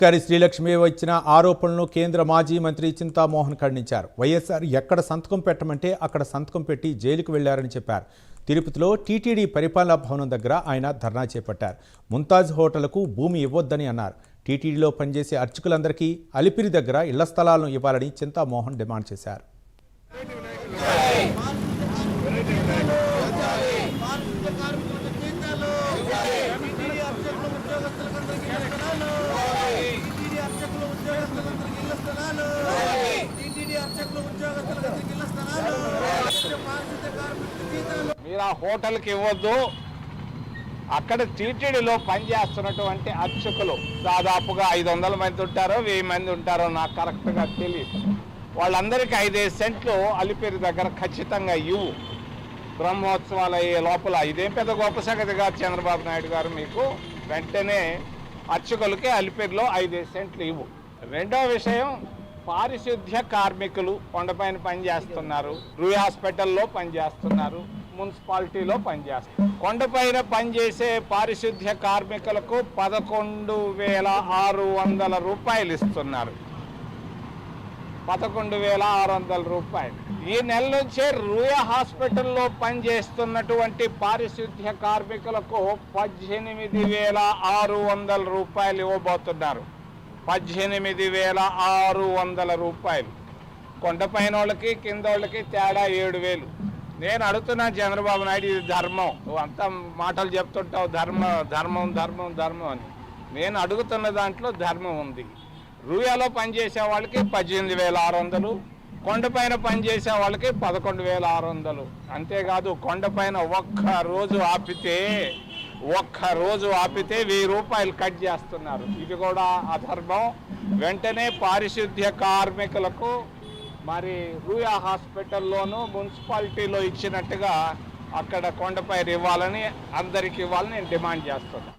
కరి శ్రీలక్ష్మి వచ్చిన ఆరోపణలను కేంద్ర మాజీ మంత్రి చింతామోహన్ ఖండించారు. వైఎస్ఆర్ ఎక్కడ సంతకం పెట్టమంటే అక్కడ సంతకం పెట్టి జైలుకు వెళ్లారని చెప్పారు. తిరుపతిలో టీటీడీ పరిపాలనా భవనం దగ్గర ఆయన ధర్నా చేపట్టారు. ముంతాజ్ హోటల్కు భూమి ఇవ్వొద్దని అన్నారు. టీటీడీలో పనిచేసే అర్చకులందరికీ అలిపిరి దగ్గర ఇళ్ల స్థలాలను ఇవ్వాలని చింతామోహన్ డిమాండ్ చేశారు. మీరు ఆ హోటల్కి ఇవ్వద్దు. అక్కడ టీటీడీలో పనిచేస్తున్నటువంటి అర్చకులు దాదాపుగా 500 మంది ఉంటారో 1000 మంది ఉంటారో నాకు కరెక్ట్గా తెలియదు. వాళ్ళందరికీ 5 సెంట్లు అలిపిరి దగ్గర ఖచ్చితంగా ఇవ్వు. బ్రహ్మోత్సవాలు అయ్యే లోపల ఇదేం పెద్ద గొప్ప సంగతి కాదు చంద్రబాబు నాయుడు గారు. మీకు వెంటనే అర్చకులకి అలిపిరిలో 5 సెంట్లు ఇవ్వు. రెండో విషయం, పారిశుద్ధ్య కార్మికులు కొండపైన పనిచేస్తున్నారు, రూయ్ హాస్పిటల్లో పనిచేస్తున్నారు, మున్సిపాలిటీలో పనిచేస్తారు. కొండపైన పనిచేసే పారిశుద్ధ్య కార్మికులకు 11,600 రూపాయలు ఇస్తున్నారు. 11,600 రూపాయలు. ఈ నెల నుంచే రూయ్ హాస్పిటల్లో పనిచేస్తున్నటువంటి పారిశుద్ధ్య కార్మికులకు 18,600 రూపాయలు ఇవ్వబోతున్నారు. 18,600 రూపాయలు. కొండపైన వాళ్ళకి కింద వాళ్ళకి తేడా 7,000. నేను అడుగుతున్నా చంద్రబాబు నాయుడు, ఇది ధర్మం. నువ్వు అంతా మాటలు చెప్తుంటావు ధర్మం ధర్మం ధర్మం ధర్మం అని. నేను అడుగుతున్న దాంట్లో ధర్మం ఉంది. రూయాలో పనిచేసే వాళ్ళకి 18,600, కొండపైన పనిచేసే వాళ్ళకి 11,600. అంతేకాదు కొండపైన ఒక్క రోజు ఆపితే 1000 రూపాయలు కట్ చేస్తున్నారు. ఇది కూడా అధర్మం. వెంటనే పారిశుద్ధ్య కార్మికులకు మరి రూయా హాస్పిటల్లోనూ మున్సిపాలిటీలో ఇచ్చినట్టుగా అక్కడ కొండపై ఇవ్వాలని, అందరికి ఇవ్వాలని నేను డిమాండ్ చేస్తున్నాను.